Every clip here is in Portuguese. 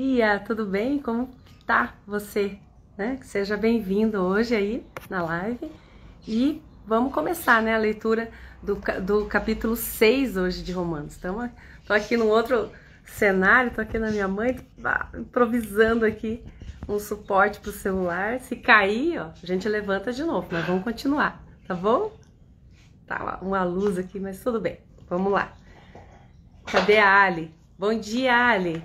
Dia, tudo bem? Como tá você? Né? Seja bem-vindo hoje aí na live e vamos começar, né, a leitura do capítulo 6 hoje de Romanos. Então, tô aqui num outro cenário, tô aqui na minha mãe, improvisando aqui um suporte pro celular. Se cair, ó, a gente levanta de novo, mas vamos continuar, tá bom? Tá uma luz aqui, mas tudo bem. Vamos lá. Cadê a Ali? Bom dia, Ali!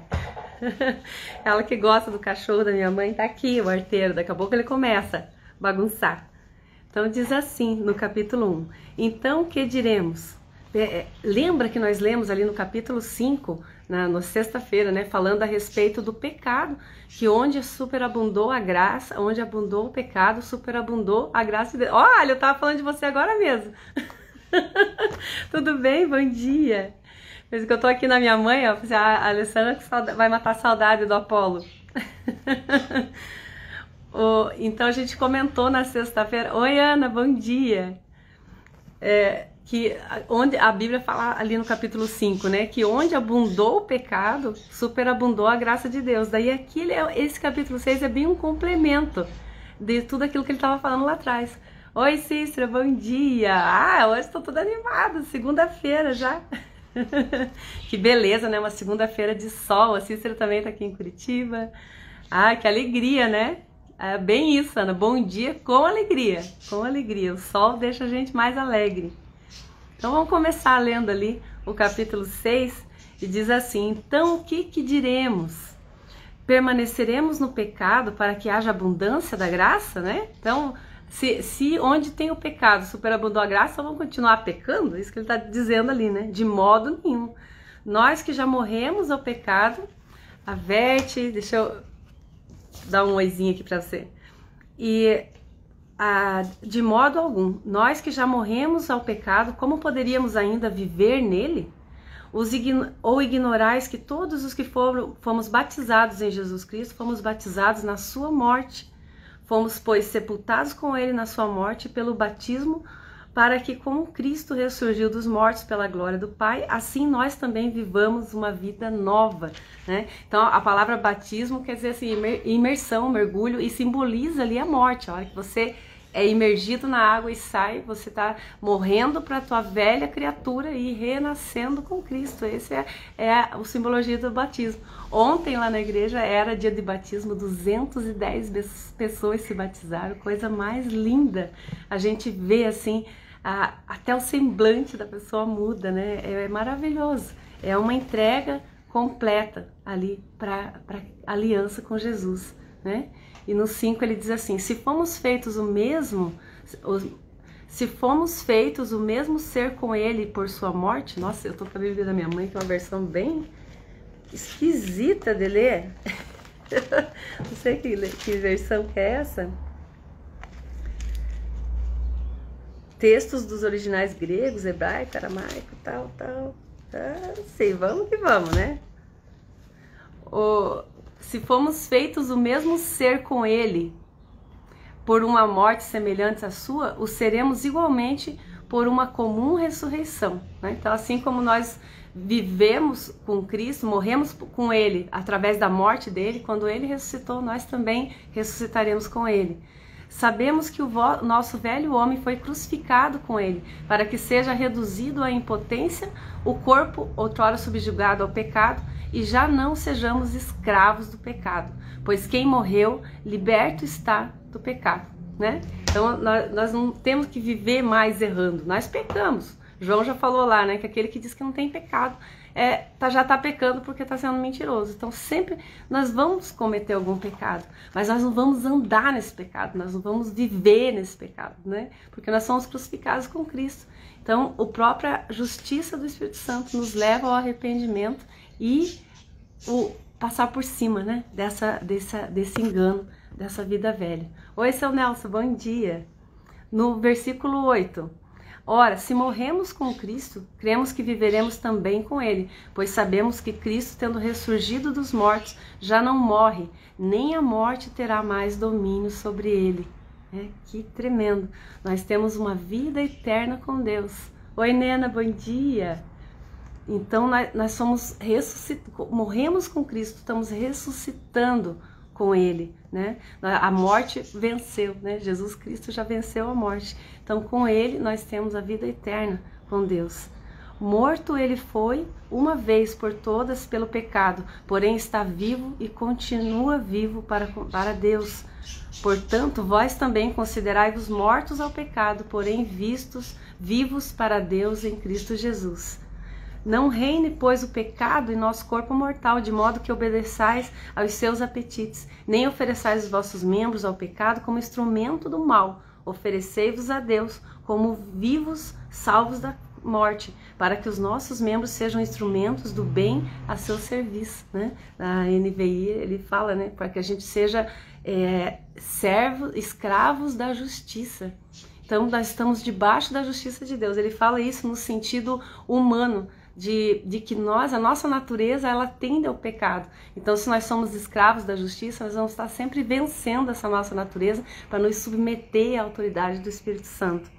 Ela que gosta do cachorro da minha mãe tá aqui, o arteiro. Daqui a pouco ele começa a bagunçar. Então diz assim no capítulo 1: Então que diremos? Lembra que nós lemos ali no capítulo 5, na sexta-feira, né, falando a respeito do pecado, que onde superabundou a graça, onde abundou o pecado, superabundou a graça de Deus. Olha, eu tava falando de você agora mesmo. Tudo bem? Bom dia. Por isso que eu tô aqui na minha mãe, ó, a Alessandra vai matar a saudade do Apolo. Então a gente comentou na sexta-feira. Oi, Ana, bom dia. Que onde a Bíblia fala ali no capítulo 5, né, que onde abundou o pecado, superabundou a graça de Deus. Daí aqui esse capítulo 6 é bem um complemento de tudo aquilo que ele estava falando lá atrás. Oi, Cícera, bom dia. Hoje estou toda animada, segunda-feira já. Que beleza, né? Uma segunda-feira de sol. A Cícera também tá aqui em Curitiba. Que alegria, né? É bem isso, Ana. Bom dia com alegria. Com alegria. O sol deixa a gente mais alegre. Então vamos começar lendo ali o capítulo 6 e diz assim: Então o que diremos? Permaneceremos no pecado para que haja abundância da graça, né? Então, se onde tem o pecado superabundou a graça, vamos continuar pecando? Isso que ele está dizendo ali, né? De modo nenhum. Nós que já morremos ao pecado, averte, deixa eu dar um oizinho aqui para você. De modo algum, nós que já morremos ao pecado, como poderíamos ainda viver nele? Ou ignorais que todos os que fomos batizados em Jesus Cristo, fomos batizados na sua morte? Fomos, pois, sepultados com ele na sua morte pelo batismo, para que, como Cristo ressurgiu dos mortos pela glória do Pai, assim nós também vivamos uma vida nova, né? Então, a palavra batismo quer dizer assim, imersão, mergulho, e simboliza ali a morte. A hora que você é imergido na água e sai, você está morrendo para a tua velha criatura e renascendo com Cristo. Esse é a simbologia do batismo. Ontem lá na igreja era dia de batismo, 210 pessoas se batizaram, coisa mais linda. A gente vê assim, até o semblante da pessoa muda, né? É maravilhoso. É uma entrega completa ali para aliança com Jesus, né? E no 5 ele diz assim: se fomos feitos o mesmo ser com ele por sua morte. Nossa, eu tô com a Bíblia da minha mãe, que é uma versão bem esquisita de ler. Não sei que versão que é essa. Textos dos originais gregos, hebraico, aramaico, tal. Sei, vamos que vamos, né? Se fomos feitos o mesmo ser com ele por uma morte semelhante à sua, o seremos igualmente por uma comum ressurreição, né? Então, assim como nós vivemos com Cristo, morremos com ele através da morte dele, quando ele ressuscitou, nós também ressuscitaremos com ele. Sabemos que o nosso velho homem foi crucificado com ele, para que seja reduzido à impotência o corpo outrora subjugado ao pecado, e já não sejamos escravos do pecado, pois quem morreu, liberto está do pecado, né? Então nós não temos que viver mais errando, nós pecamos. João já falou lá, né, que aquele que diz que não tem pecado já está pecando porque está sendo mentiroso. Então sempre nós vamos cometer algum pecado, mas nós não vamos andar nesse pecado, nós não vamos viver nesse pecado, né? Porque nós somos crucificados com Cristo. Então a própria justiça do Espírito Santo nos leva ao arrependimento e passar por cima, né, desse engano, dessa vida velha. Oi, seu Nelson, bom dia. No versículo 8: Ora, se morremos com Cristo, cremos que viveremos também com ele, pois sabemos que Cristo, tendo ressurgido dos mortos, já não morre, nem a morte terá mais domínio sobre ele. Que tremendo! Nós temos uma vida eterna com Deus. Oi, Nena, bom dia. Então nós somos morremos com Cristo, estamos ressuscitando com Ele, né? A morte venceu, né? Jesus Cristo já venceu a morte. Então com Ele nós temos a vida eterna com Deus. Morto ele foi uma vez por todas pelo pecado, porém está vivo e continua vivo para Deus. Portanto, vós também considerai-vos mortos ao pecado, porém vivos para Deus em Cristo Jesus. Não reine, pois, o pecado em nosso corpo mortal, de modo que obedeçais aos seus apetites, nem ofereçais os vossos membros ao pecado como instrumento do mal. Oferecei-vos a Deus como vivos, salvos da morte, para que os nossos membros sejam instrumentos do bem a seu serviço, né? Na NVI ele fala, né, para que a gente seja escravos da justiça. Então nós estamos debaixo da justiça de Deus. Ele fala isso no sentido humano, de que a nossa natureza, ela tende ao pecado. Então, se nós somos escravos da justiça, nós vamos estar sempre vencendo essa nossa natureza para nos submeter à autoridade do Espírito Santo.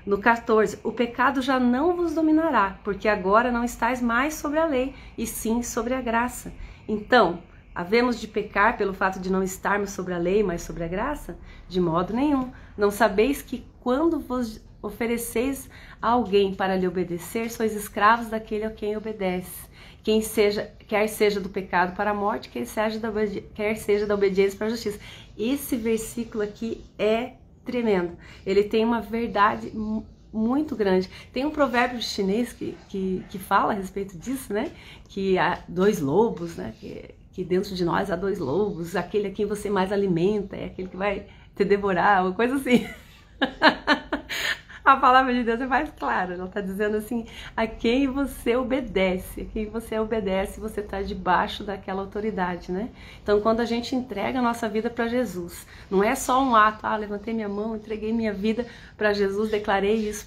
No 14, o pecado já não vos dominará, porque agora não estáis mais sobre a lei, e sim sobre a graça. Então, havemos de pecar pelo fato de não estarmos sobre a lei, mas sobre a graça? De modo nenhum. Não sabeis que quando vos ofereceis a alguém para lhe obedecer, sois escravos daquele a quem obedece, quer seja do pecado para a morte, quer seja da obediência para a justiça. Esse versículo aqui é tremendo. Ele tem uma verdade muito grande. Tem um provérbio chinês que fala a respeito disso, né? Que há dois lobos, né? Que dentro de nós há dois lobos. Aquele a quem você mais alimenta é aquele que vai te devorar, uma coisa assim. A palavra de Deus é mais clara, ela está dizendo assim, a quem você obedece, você está debaixo daquela autoridade, né? Então, quando a gente entrega a nossa vida para Jesus, não é só um ato, levantei minha mão, entreguei minha vida para Jesus, declarei isso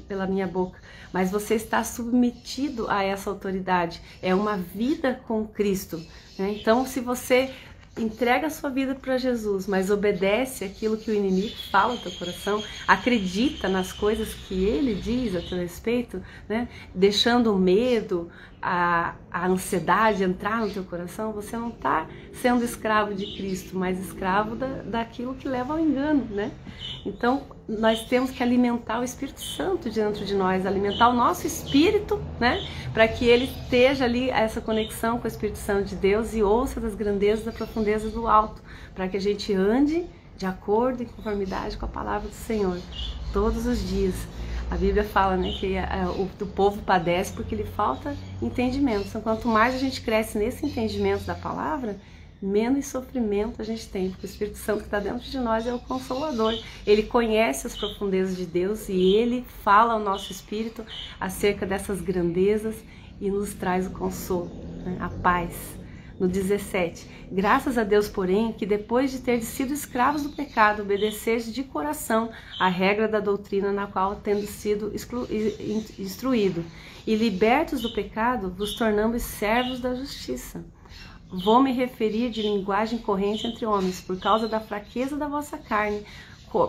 pela minha boca, mas você está submetido a essa autoridade, é uma vida com Cristo, né? Então, se você entrega a sua vida para Jesus, mas obedece aquilo que o inimigo fala no teu coração, acredita nas coisas que ele diz a teu respeito, né? Deixando o medo, a ansiedade entrar no teu coração, você não está sendo escravo de Cristo, mas escravo daquilo que leva ao engano, né? Então, nós temos que alimentar o Espírito Santo dentro de nós, alimentar o nosso espírito, né? Para que ele esteja ali, essa conexão com o Espírito Santo de Deus e ouça das grandezas, da profundeza do alto, para que a gente ande de acordo e conformidade com a palavra do Senhor, todos os dias. A Bíblia fala, né, que o povo padece porque lhe falta entendimento. Então, quanto mais a gente cresce nesse entendimento da palavra, menos sofrimento a gente tem, porque o Espírito Santo que está dentro de nós é o Consolador. Ele conhece as profundezas de Deus e ele fala ao nosso espírito acerca dessas grandezas e nos traz o consolo, né, a paz. No 17, graças a Deus, porém, que depois de ter sido escravos do pecado, obedeceis de coração a regra da doutrina na qual tendo sido instruído, e libertos do pecado, vos tornamos servos da justiça. Vou me referir de linguagem corrente entre homens, por causa da fraqueza da vossa carne,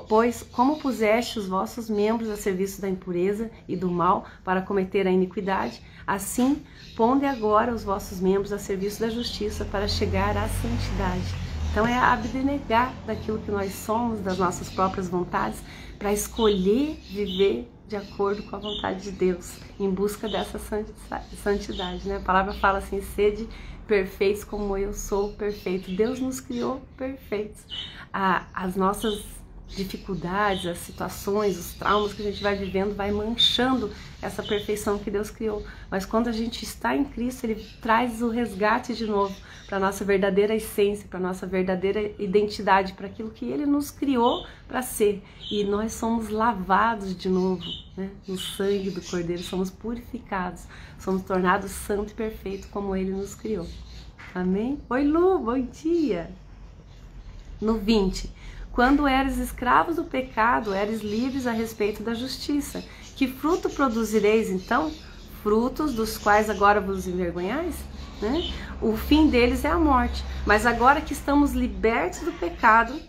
pois como puseste os vossos membros a serviço da impureza e do mal para cometer a iniquidade, assim ponde agora os vossos membros a serviço da justiça para chegar à santidade. Então é abnegar daquilo que nós somos, das nossas próprias vontades, para escolher viver de acordo com a vontade de Deus, em busca dessa santidade, né? A palavra fala assim, sede perfeitos como eu sou perfeito. Deus nos criou perfeitos. As nossas dificuldades, as situações, os traumas que a gente vai vivendo vai manchando essa perfeição que Deus criou. Mas quando a gente está em Cristo, Ele traz o resgate de novo para a nossa verdadeira essência, para a nossa verdadeira identidade, para aquilo que Ele nos criou para ser. E nós somos lavados de novo, né? No sangue do Cordeiro, somos purificados, somos tornados santo e perfeito como Ele nos criou. Amém? Oi, Lu, bom dia! No 20, quando eres escravos do pecado, eres livres a respeito da justiça. Que fruto produzireis, então? Frutos dos quais agora vos envergonhais? Né? O fim deles é a morte. Mas agora que estamos libertos do pecado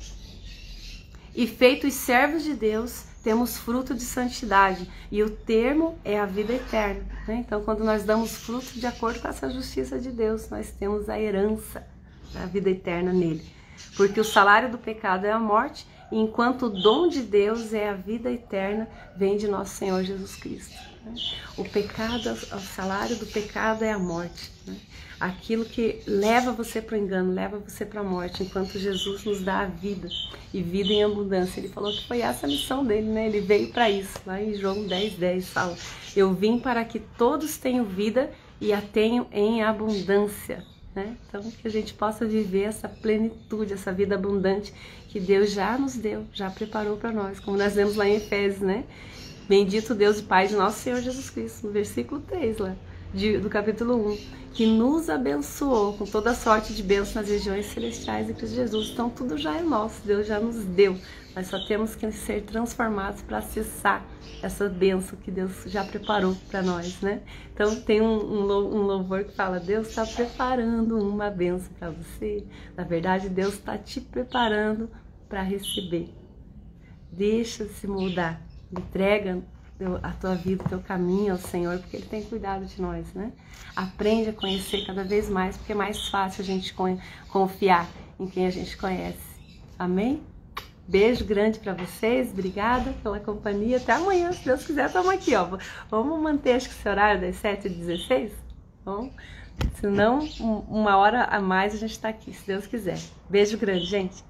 e feitos servos de Deus, temos fruto de santidade, e o termo é a vida eterna, né? Então, quando nós damos fruto de acordo com essa justiça de Deus, nós temos a herança da vida eterna nele. Porque o salário do pecado é a morte, enquanto o dom de Deus é a vida eterna, vem de nosso Senhor Jesus Cristo, né? O pecado, o salário do pecado é a morte, né? Aquilo que leva você para o engano, leva você para a morte, enquanto Jesus nos dá a vida, e vida em abundância. Ele falou que foi essa a missão dele, né? Ele veio para isso. Lá em João 10:10 fala: eu vim para que todos tenham vida e a tenham em abundância, né? Então, que a gente possa viver essa plenitude, essa vida abundante que Deus já nos deu, já preparou para nós, como nós vemos lá em Efésios, né? Bendito Deus e Pai de nosso Senhor Jesus Cristo, no versículo 3 lá, do capítulo 1, que nos abençoou com toda sorte de bênçãos nas regiões celestiais em Cristo Jesus. Então tudo já é nosso, Deus já nos deu. Nós só temos que ser transformados para acessar essa bênção que Deus já preparou para nós, né? Então tem um louvor que fala: Deus está preparando uma bênção para você. Na verdade, Deus está te preparando para receber. Deixa se moldar, entrega a tua vida, o teu caminho ao Senhor, porque Ele tem cuidado de nós, né? Aprende a conhecer cada vez mais, porque é mais fácil a gente confiar em quem a gente conhece. Amém? Beijo grande para vocês, obrigada pela companhia. Até amanhã, se Deus quiser, estamos aqui, ó. Vamos manter, acho que esse horário das 7h16? Bom, se não, uma hora a mais a gente está aqui, se Deus quiser. Beijo grande, gente.